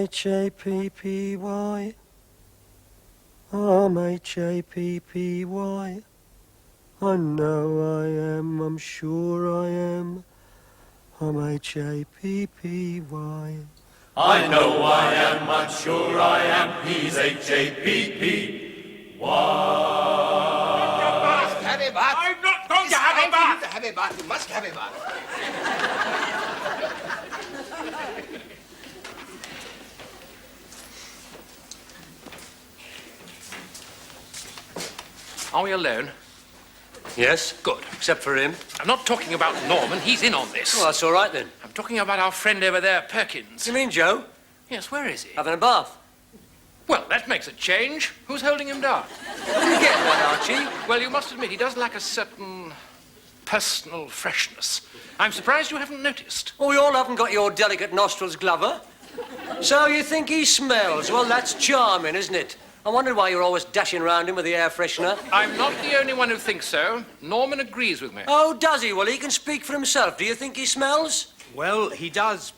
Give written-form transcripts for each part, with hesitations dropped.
H-A-P-P-Y. I'm H-A-P-P-Y. I know I am, I'm sure I am. I'm H-A-P-P-Y. I know I am, I'm sure I am. He's H-A-P-P-Y. Have a bath. I'm not going to have a bath. Have a bath. You must have a bath. Are we alone? Yes? Good. Except for him. I'm not talking about Norman. He's in on this. Well, that's all right then. I'm talking about our friend over there, Perkins. You mean Joe? Yes, where is he? Having a bath. Well, that makes a change. Who's holding him down? You get that, Archie? Well, you must admit, he does lack a certain personal freshness. I'm surprised you haven't noticed. Oh, we all haven't got your delicate nostrils, Glover. So you think he smells? Well, that's charming, isn't it? I wondered why you're always dashing around him with the air freshener. I'm not the only one who thinks so. Norman agrees with me. Oh, does he? Well, he can speak for himself. Do you think he smells? Well, he does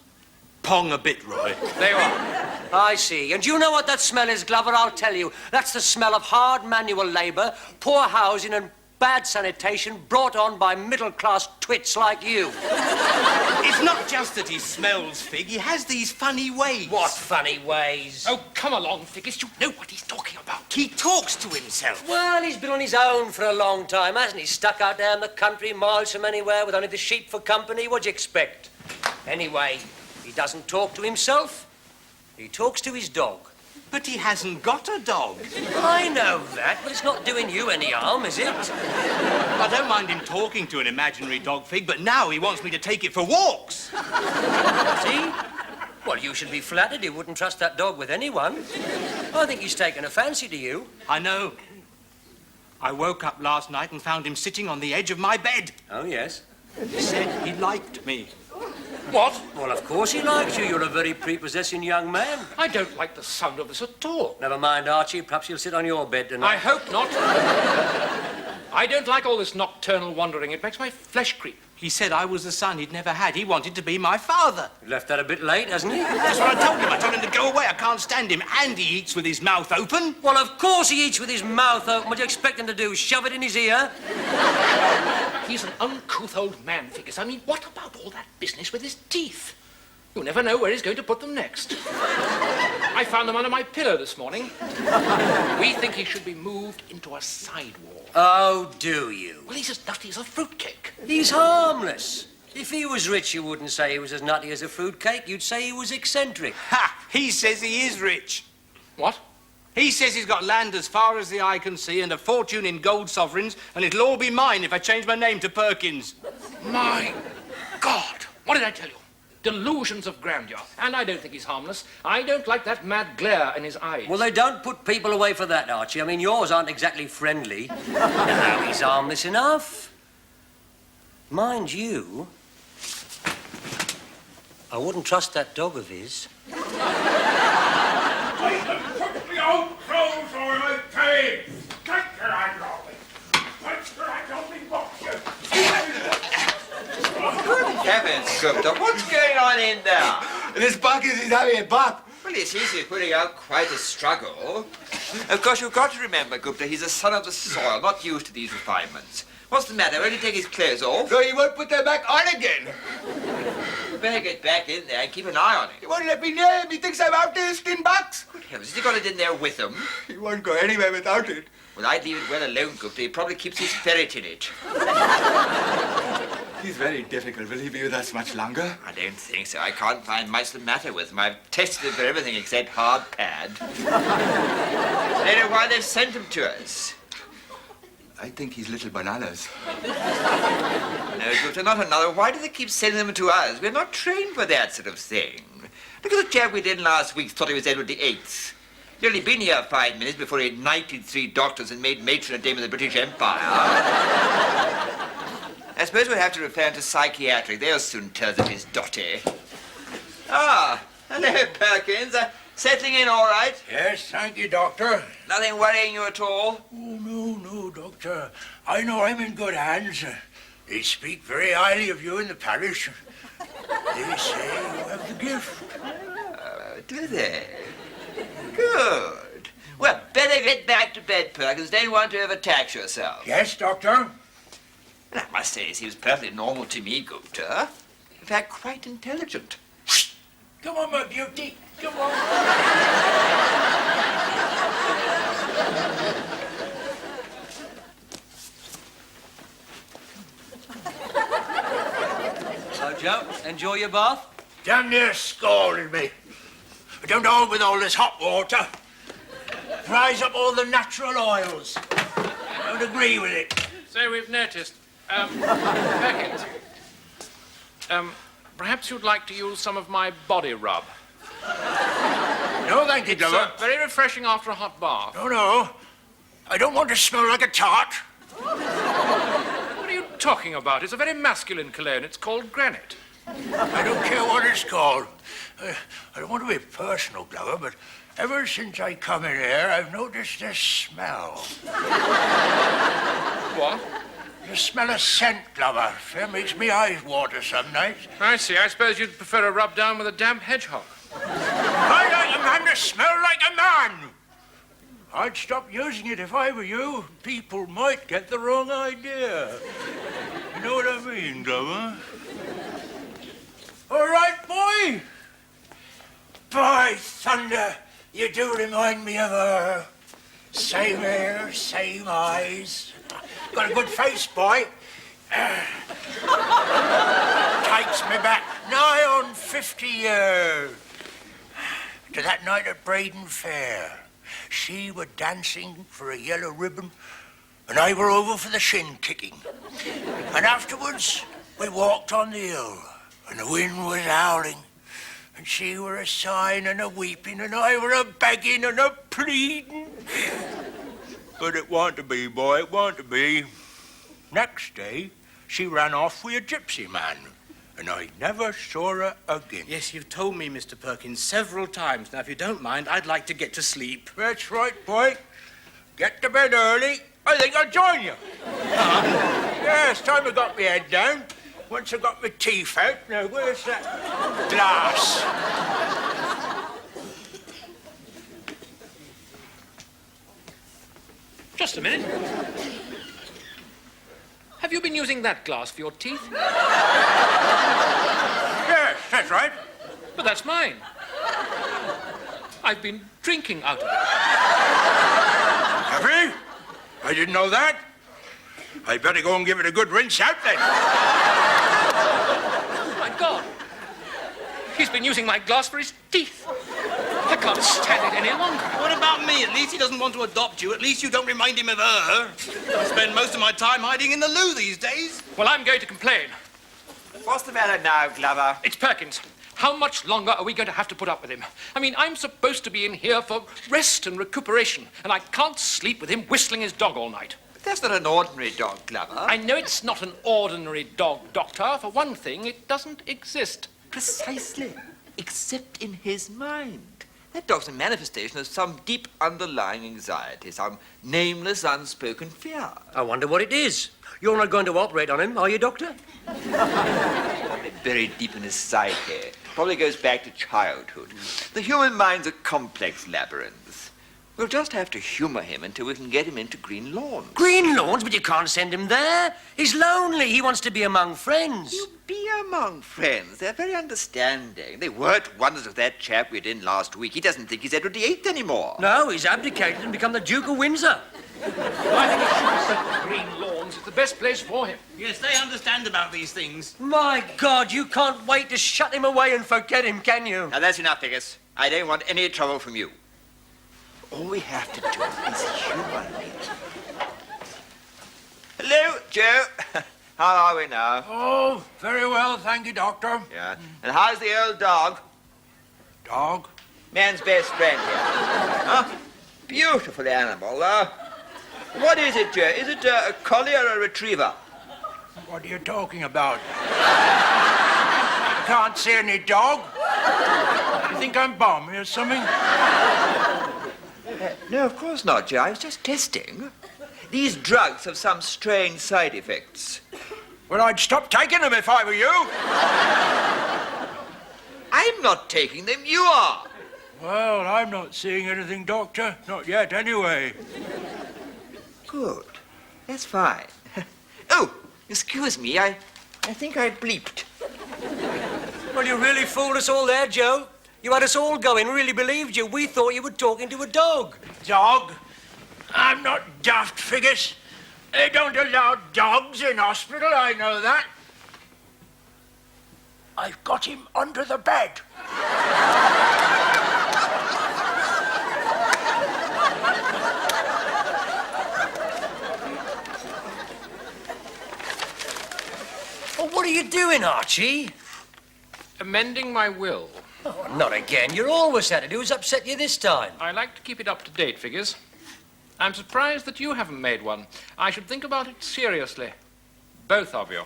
pong a bit, Roy. There you are. I see. And do you know what that smell is, Glover? I'll tell you. That's the smell of hard manual labour, poor housing and bad sanitation brought on by middle-class twits like you. It's not just that he smells, Fig. He has these funny ways. What funny ways? Oh, come along, Figgis. You know what he's talking about. He talks to himself. Well, he's been on his own for a long time, hasn't he? Stuck out there in the country, miles from anywhere, with only the sheep for company. What'd you expect? Anyway, he doesn't talk to himself. He talks to his dog. But he hasn't got a dog. I know that, but it's not doing you any harm, is it? I don't mind him talking to an imaginary dog, Fig, but now he wants me to take it for walks. See? Well, you should be flattered he wouldn't trust that dog with anyone. I think he's taken a fancy to you. I know. I woke up last night and found him sitting on the edge of my bed. Oh, yes? He said he liked me. What? Well, of course he likes you. You're a very prepossessing young man. I don't like the sound of this at all. Never mind, Archie. Perhaps you'll sit on your bed tonight. I hope not. I don't like all this nocturnal wandering. It makes my flesh creep. He said I was the son he'd never had. He wanted to be my father. He left that a bit late, hasn't he? That's what I told him. I told him to go away. I can't stand him. And he eats with his mouth open. Well, of course he eats with his mouth open. What do you expect him to do? Shove it in his ear? He's an uncouth old man, Figgis. I mean, what about all that business with his teeth? You never know where he's going to put them next. I found them under my pillow this morning. We think he should be moved into a side wall. Oh, do you? Well, he's as nutty as a fruitcake. He's harmless. If he was rich, you wouldn't say he was as nutty as a fruitcake. You'd say he was eccentric. Ha! He says he is rich. What? He says he's got land as far as the eye can see and a fortune in gold sovereigns, and it'll all be mine if I change my name to Perkins. My God! What did I tell you? Delusions of grandeur. And I don't think he's harmless. I don't like that mad glare in his eyes. Well, they don't put people away for that, Archie. I mean, yours aren't exactly friendly. No, he's harmless enough. Mind you, I wouldn't trust that dog of his. Put the old clothes or I tell take your hand off me. Take your hand off me, box you. Good heavens, Gupta, what's going on in there? This Perkins is having a bath. Well, he seems to be putting out quite a struggle. Of course, you've got to remember, Gupta, he's a son of the soil, not used to these refinements. What's the matter? Won't he take his clothes off? So he won't put them back on again. You better get back in there and keep an eye on He him. won't let me near him. He thinks I'm after his tin box. Good heavens, has he got it in there with him? He won't go anywhere without it. Well, I'd leave it well alone, Gupta. He probably keeps his ferret in it. He's very difficult. Will he be with us much longer? I don't think so. I can't find much the matter with him. I've tested him for everything except hard pad. I don't know why they've sent him to us. I think he's little bananas. No, Gupta, not another. Why do they keep sending them to us? We're not trained for that sort of thing. Look at the chap we did last week thought he was Edward VIII. He'd only been here 5 minutes before he had knighted 3 doctors and made matron a dame of the British Empire. I suppose we'll have to refer him to psychiatric. They'll soon tell us of his dotty. Ah, hello, Perkins. Settling in all right? Yes, thank you, Doctor. Nothing worrying you at all? Oh, no, Doctor. I know I'm in good hands. They speak very highly of you in the parish. They say you have the gift. do they? Good. Well, better get back to bed, Perkins. Don't want to overtax yourself. Yes, Doctor? And I must say, he seems perfectly normal to me, Gupta. In fact, quite intelligent. Come on, my beauty. Come on. So, Joe, enjoy your bath? Damn near scalded me. I don't know with all this hot water. Fries up all the natural oils. I don't agree with it. So we've noticed. Perkins. Perhaps you'd like to use some of my body rub. No, thank you, It's Glover. very refreshing after a hot bath. No. I don't want to smell like a tart. What are you talking about? It's a very masculine cologne. It's called granite. I don't care what it's called. I don't want to be personal, Glover, but ever since I come in here, I've noticed this smell. What? The smell of scent, Glover. It makes me eyes water some nights. I see. I suppose you'd prefer a rub down with a damp hedgehog. I like a man to smell like a man. I'd stop using it if I were you. People might get the wrong idea. You know what I mean, Glover? All right, boy. By thunder, you do remind me of her. Same hair, same eyes. Got a good face, boy. Takes me back nigh on 50 years. To that night at Braden Fair. She were dancing for a yellow ribbon, and I were over for the shin kicking. And afterwards, we walked on the hill, and the wind was howling, and she were a sighing and a weeping, and I were a begging and a pleading. But it wan't to be, boy, it wan't to be. Next day, she ran off with a gypsy man, and I never saw her again. Yes, you've told me, Mr. Perkins, several times. Now, if you don't mind, I'd like to get to sleep. That's right, boy. Get to bed early. I think I'll join you. Yeah, it's time I got my head down. Once I got my teeth out, now where's that glass? Just a minute. Have you been using that glass for your teeth? Yes, that's right. But that's mine. I've been drinking out of it. Have you? I didn't know that. I'd better go and give it a good rinse out then. My God. He's been using my glass for his teeth. I can't stand it any longer. What about me? At least he doesn't want to adopt you. At least you don't remind him of her. I spend most of my time hiding in the loo these days. Well, I'm going to complain. What's the matter now, Glover? It's Perkins. How much longer are we going to have to put up with him? I mean, I'm supposed to be in here for rest and recuperation, and I can't sleep with him whistling his dog all night. But that's not an ordinary dog, Glover. I know it's not an ordinary dog, Doctor. For one thing, it doesn't exist. Precisely. Except in his mind. That dog's a manifestation of some deep underlying anxiety, some nameless, unspoken fear. I wonder what it is. You're not going to operate on him, are you, Doctor? Probably buried deep in his psyche. Probably goes back to childhood. The human mind's a complex labyrinth. We'll just have to humor him until we can get him into Green Lawns. Green Lawns, but you can't send him there. He's lonely. He wants to be among friends. You be among friends. They're very understanding. They worked wonders with that chap we had in last week. He doesn't think he's Edward VIII anymore. No, he's abdicated and become the Duke of Windsor. I think he should be sent to Green Lawns. It's the best place for him. Yes, they understand about these things. My God, you can't wait to shut him away and forget him, can you? Now, that's enough, Figgis. I don't want any trouble from you. All we have to do is humor him. Hello, Joe. How are we now? Oh, very well, thank you, Doctor. Yeah. And how's the old dog? Dog? Man's best friend here. Huh? Beautiful animal. What is it, Joe? Is it a collie or a retriever? What are you talking about? I can't see any dog. You think I'm balmy or something? No, of course not, Joe. I was just testing. These drugs have some strange side effects. Well, I'd stop taking them if I were you. I'm not taking them, you are. Well, I'm not seeing anything, Doctor. Not yet, anyway. Good. That's fine. Oh, excuse me. I think I bleeped. Well, you really fooled us all there, Joe. You had us all going, really believed you. We thought you were talking to a dog. Dog? I'm not daft, Figgis. They don't allow dogs in hospital, I know that. I've got him under the bed. Oh, what are you doing, Archie? Amending my will. Oh, not again. You're always at it. Who's upset you this time? I like to keep it up to date, Figgis. I'm surprised that you haven't made one. I should think about it seriously. Both of you.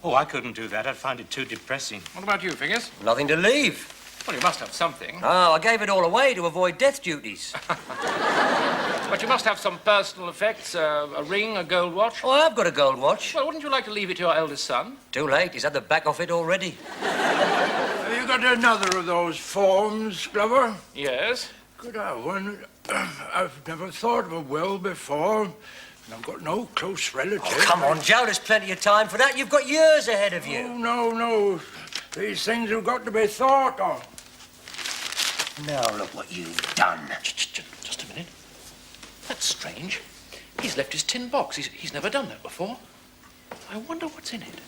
Oh, I couldn't do that. I'd find it too depressing. What about you, Figgis? Nothing to leave. Well, you must have something. Oh, I gave it all away to avoid death duties. But you must have some personal effects, a ring, a gold watch. Oh, I've got a gold watch. Well, wouldn't you like to leave it to your eldest son? Too late. He's had the back off it already. Have you got another of those forms, Glover? Yes. Could I have one? I've never thought of a will before, and I've got no close relatives. Oh, come on, Joe. There's plenty of time for that. You've got years ahead of you. Oh, no. These things have got to be thought of. Now look what you've done. Just a minute. That's strange. He's left his tin box. He's never done that before. I wonder what's in it.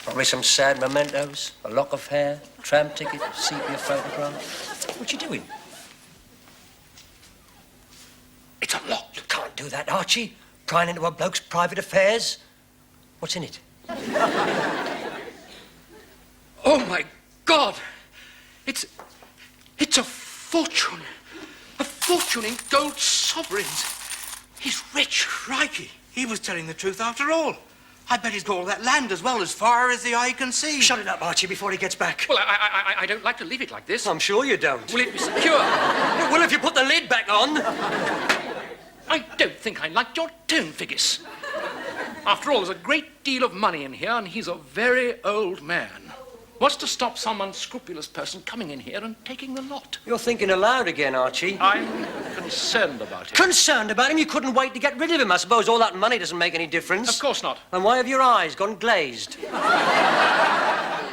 Probably some sad mementos, a lock of hair, tram ticket, sepia photograph. What you doing? It's unlocked. You can't do that, Archie. Prying into a bloke's private affairs. What's in it? Oh, my God! It's a fortune. A fortune in gold sovereigns. He's rich. Crikey, he was telling the truth after all. I bet he's got all that land as well, as far as the eye can see. Shut it up, Archie, before he gets back. Well, I don't like to leave it like this. I'm sure you don't. Will it be secure? Well, if you put the lid back on. I don't think I liked your tone, Figgis. After all, there's a great deal of money in here, and he's a very old man. What's to stop some unscrupulous person coming in here and taking the lot? You're thinking aloud again, Archie. I'm concerned about it. Concerned about him? You couldn't wait to get rid of him. I suppose all that money doesn't make any difference. Of course not. And why have your eyes gone glazed?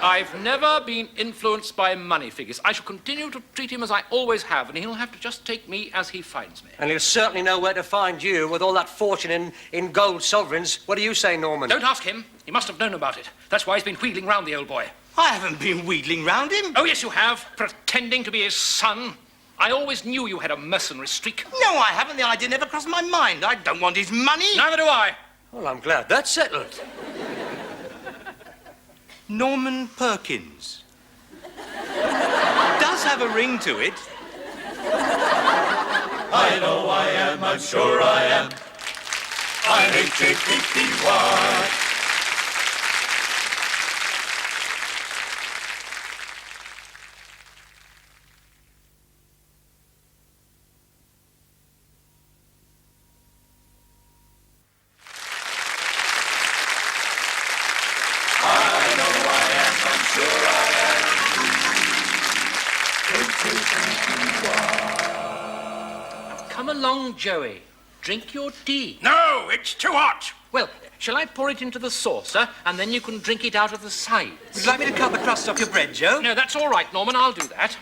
I've never been influenced by money, Figgis. I shall continue to treat him as I always have, and he'll have to just take me as he finds me. And he'll certainly know where to find you with all that fortune in gold sovereigns. What do you say, Norman? Don't ask him. He must have known about it. That's why he's been wheedling round the old boy. I haven't been wheedling round him. Oh, yes, you have. Pretending to be his son. I always knew you had a mercenary streak. No, I haven't. The idea never crossed my mind. I don't want his money. Neither do I. Well, I'm glad that's settled. Norman Perkins. Does have a ring to it. I know I am, I'm sure I am. I'm H-A-P-P-Y. Come along, Joey. Drink your tea. No, it's too hot. Well, shall I pour it into the saucer, and then you can drink it out of the sides? Would you like me to cut the crust off your bread, Joe? No, that's all right, Norman. I'll do that.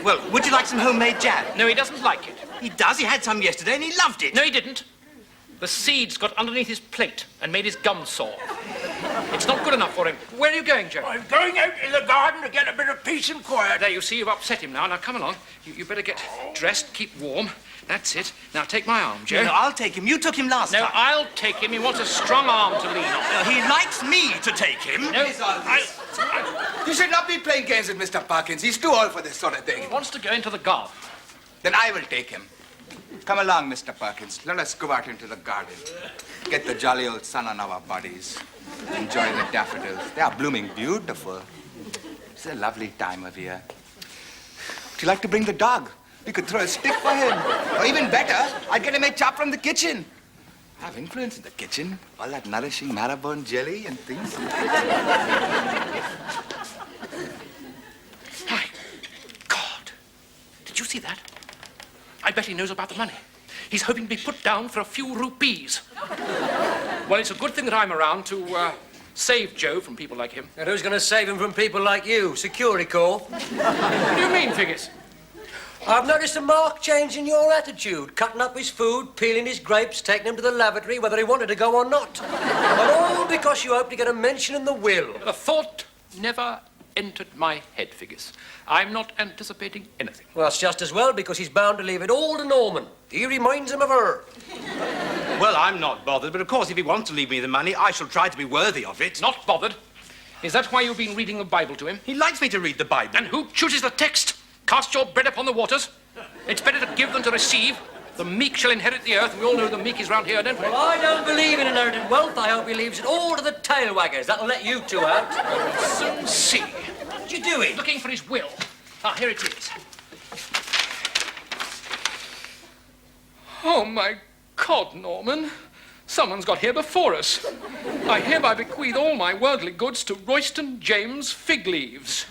Well, would you like some homemade jam? No, he doesn't like it. He does. He had some yesterday and he loved it. No, he didn't. The seeds got underneath his plate and made his gum sore. It's not good enough for him. Where are you going, Joe? I'm going out in the garden to get a bit of peace and quiet. There, you see, you've upset him now. Now, come along. You better get dressed, keep warm. That's it. Now, take my arm, Joe. No, I'll take him. You took him last No, time. I'll take him. He wants a strong arm to lean on. No, he likes me to take him. No, You should not be playing games with Mr. Perkins. He's too old for this sort of he thing. wants to go into the garden. Then I will take him. Come along, Mr. Perkins. Let us go out into the garden. Get the jolly old sun on our bodies. Enjoy the daffodils. They are blooming beautiful. It's a lovely time of year. Would you like to bring the dog? We could throw a stick for him. Or even better, I'd get him a chop from the kitchen. I have influence in the kitchen. All that nourishing marrowbone jelly and things. My God. you see that? I bet he knows about the money. He's hoping to be put down for a few rupees. Well, it's a good thing that I'm around to save Joe from people like him. And who's going to save him from people like you? Security Corps? What do you mean, Figgis? I've noticed a marked change in your attitude. Cutting up his food, peeling his grapes, taking him to the lavatory, whether he wanted to go or not. And all because you hope to get a mention in the will. The thought never entered my head, Figgis. I'm not anticipating anything. Well, it's just as well, because he's bound to leave it all to Norman. He reminds him of her. Well, I'm not bothered, but of course, if he wants to leave me the money, I shall try to be worthy of it. Not bothered? Is that why you've been reading the Bible to him? He likes me to read the Bible. And who chooses the text? Cast your bread upon the waters. It's better to give than to receive. The meek shall inherit the earth, and we all know the meek is round here, don't we? Well, I don't believe in inherited wealth. I hope he leaves it all to the tail waggers. That'll let you two out. We'll soon see. What you doing? Looking for his will. Ah, here it is. Oh, my God, Norman. Someone's got here before us. I hereby bequeath all my worldly goods to Royston James Fig Leaves.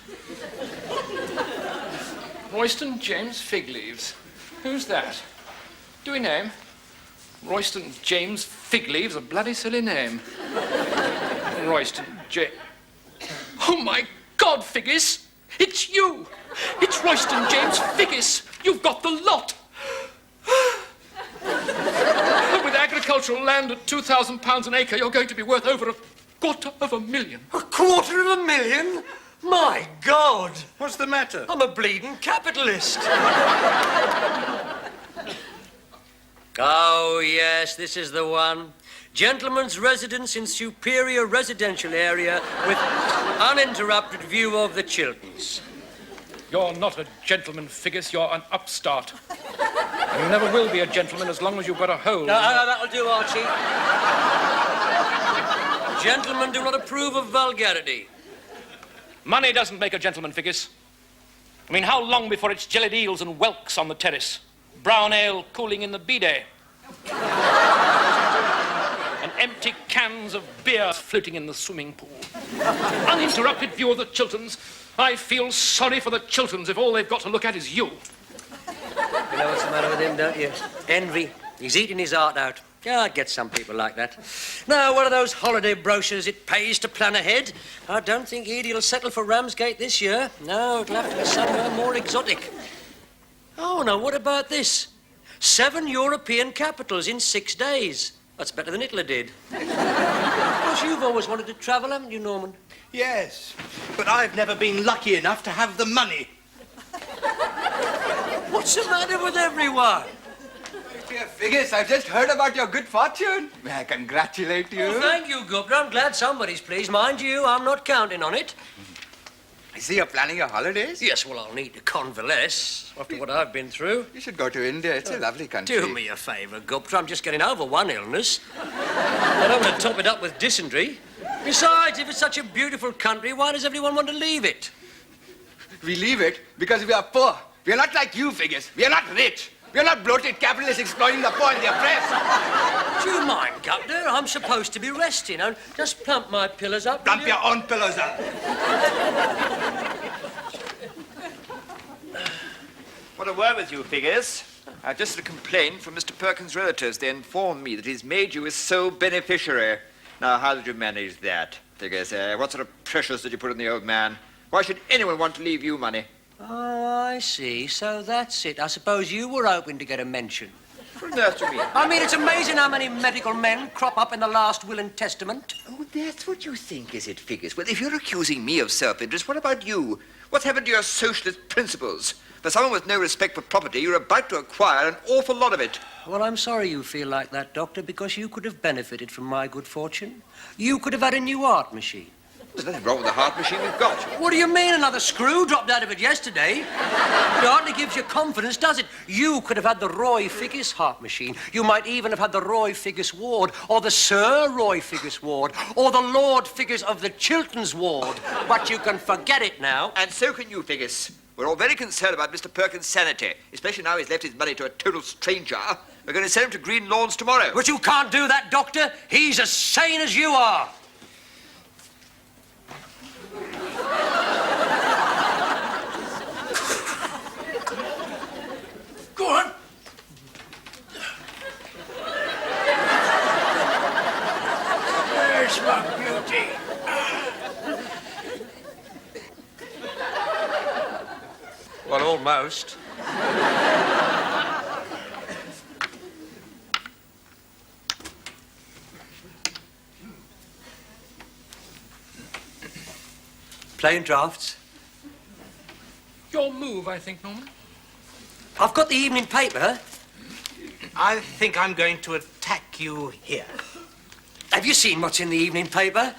Royston James Fig Leaves. Who's that? Do we know him? Royston James Fig Leaves, a bloody silly name. Royston James... Oh, my God, Figgis! It's you! It's Royston James Figgis! You've got the lot! With agricultural land at £2,000 an acre, you're going to be worth over $250,000. $250,000? My God! What's the matter? I'm a bleeding capitalist. Oh, yes, this is the one. Gentleman's residence in superior residential area with uninterrupted view of the Chilterns. You're not a gentleman, Figgis. You're an upstart. You never will be a gentleman as long as you've got a hole. No, that'll do, Archie. Gentlemen do not approve of vulgarity. Money doesn't make a gentleman, Figgis. I mean, how long before it's jellied eels and whelks on the terrace? Brown ale cooling in the bidet? And empty cans of beer floating in the swimming pool? Uninterrupted view of the Chilterns. I feel sorry for the Chilterns if all they've got to look at is you. You know what's the matter with him, don't you? Envy. He's eating his heart out. Yeah, I get some people like that. Now, one of those holiday brochures, it pays to plan ahead. I don't think Edie'll settle for Ramsgate this year. No, it'll have to be somewhere more exotic. Oh, now, what about this? 7 European capitals in 6 days. That's better than Italy did. Of course, you've always wanted to travel, haven't you, Norman? Yes, but I've never been lucky enough to have the money. What's the matter with everyone? Dear Figgis, I've just heard about your good fortune. May I congratulate you? Oh, thank you, Gupta. I'm glad somebody's pleased. Mind you, I'm not counting on it. I see you're planning your holidays. Yes, well, I'll need to convalesce after what I've been through. You should go to India. It's a lovely country. Do me a favour, Gupta. I'm just getting over one illness. I don't want to top it up with dysentery. Besides, if it's such a beautiful country, why does everyone want to leave it? We leave it because we are poor. We are not like you, Figgis. We are not rich. We are not bloated capitalists exploiting the poor and the oppressed. Do you mind, Gupta? I'm supposed to be resting. I'll just plump my pillows up. Plump your own pillows up. What a word with you, Figgis. I just had a complaint from Mr. Perkins' relatives. They informed me that he's made you his sole beneficiary. Now, how did you manage that, Figgis? What sort of pressures did you put on the old man? Why should anyone want to leave you money? Oh, I see. So that's it. I suppose you were hoping to get a mention. What on earth do you mean? I mean, it's amazing how many medical men crop up in the last will and testament. Oh, that's what you think, is it, Figgis? Well, if you're accusing me of self-interest, what about you? What's happened to your socialist principles? For someone with no respect for property, you're about to acquire an awful lot of it. Well, I'm sorry you feel like that, Doctor, because you could have benefited from my good fortune. You could have had a new art machine. There's nothing wrong with the heart machine we've got. What do you mean, another screw dropped out of it yesterday? It hardly gives you confidence, does it? You could have had the Roy Figgis heart machine. You might even have had the Roy Figgis ward, or the Sir Roy Figgis ward, or the Lord Figgis of the Chilterns ward. But you can forget it now. And so can you, Figgis. We're all very concerned about Mr. Perkins' sanity, especially now he's left his money to a total stranger. We're going to send him to Green Lawns tomorrow. But you can't do that, Doctor. He's as sane as you are. Yes, my beauty. Well, almost. Plain drafts. Your move, I think, Norman. I've got the evening paper. I think I'm going to attack you here. Have you seen what's in the evening paper?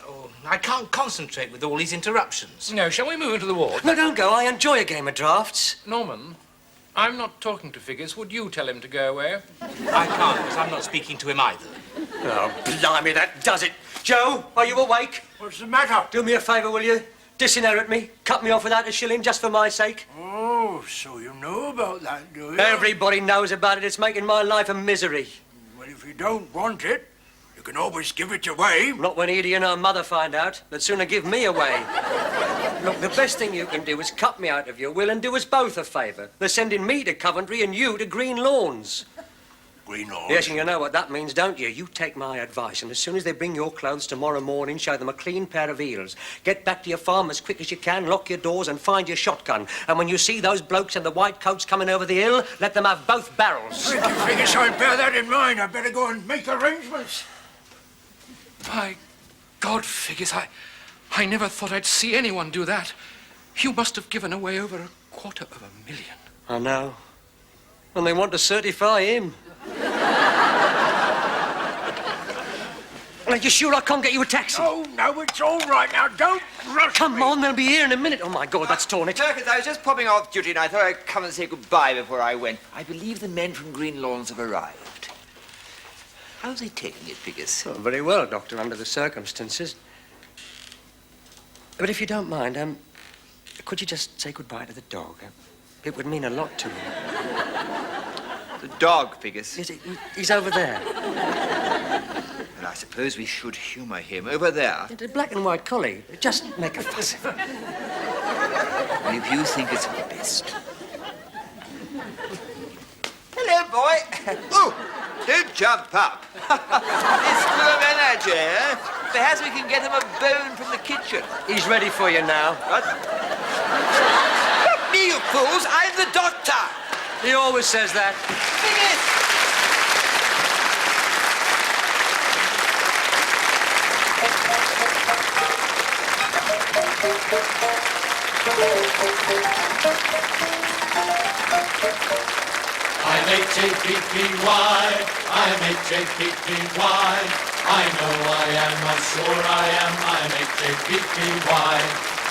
Oh, I can't concentrate with all these interruptions. No, shall we move into the ward? No, don't go. I enjoy a game of drafts. Norman, I'm not talking to Figgis. Would you tell him to go away? I can't, because I'm not speaking to him either. Oh, blimey, that does it. Joe, are you awake? What's the matter? Do me a favour, will you? Disinherit me. Cut me off without a shilling, just for my sake. Oh, so you know about that, do you? Everybody knows about it. It's making my life a misery. Well, if you don't want it, you can always give it away. Not when Edie and her mother find out. They'd sooner give me away. Look, the best thing you can do is cut me out of your will and do us both a favour. They're sending me to Coventry and you to Green Lawns. Green Lawns? Yes, and you know what that means, don't you? You take my advice, and as soon as they bring your clothes tomorrow morning, show them a clean pair of heels. Get back to your farm as quick as you can, lock your doors, and find your shotgun. And when you see those blokes in the white coats coming over the hill, let them have both barrels. Thank you, Figgis. I'll bear that in mind. I better go and make arrangements. My God, Figgis, I never thought I'd see anyone do that. You must have given away over $250,000. I know. And they want to certify him. Are you sure I can't get you a taxi? Oh, no, it's all right now. Don't rush Come me. on, they'll be here in a minute. Oh, my God, that's torn it. Perkins, I was just popping off duty and I thought I'd come and say goodbye before I went. I believe the men from Green Lawns have arrived. How's he taking it, Figgis? Oh, very well, Doctor, under the circumstances. But if you don't mind, could you just say goodbye to the dog? It would mean a lot to me. The dog, Figgis. Yes, he's over there. And I suppose we should humour him over there. The black and white collie. Just make a fuss of it. And if you think it's best. Hello, boy. Oh, don't jump up. It's full of energy, eh? Perhaps we can get him a bone from the kitchen. He's ready for you now. What? Not me, you fools. I'm the doctor. He always says that. Figgis! I'm H-A-P-P-Y, I'm H-A-P-P-Y. I know I am, I'm sure I am, I'm H-A-P-P-Y.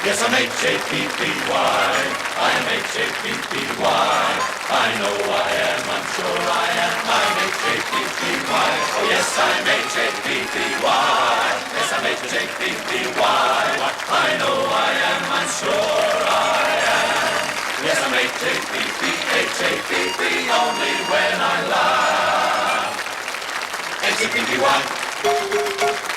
Yes, I'm H-A-P-P-Y, I'm H-A-P-P-Y. I know I am, I'm sure I am, I'm H-A-P-P-Y. Oh yes, I'm H-A-P-P-Y, yes, I'm H-A-P-P-Y. I know I am, I'm sure I am. Yes, I'm H-A-P-P, H-A-P-P, only when I laugh. H-A-P-P-Y.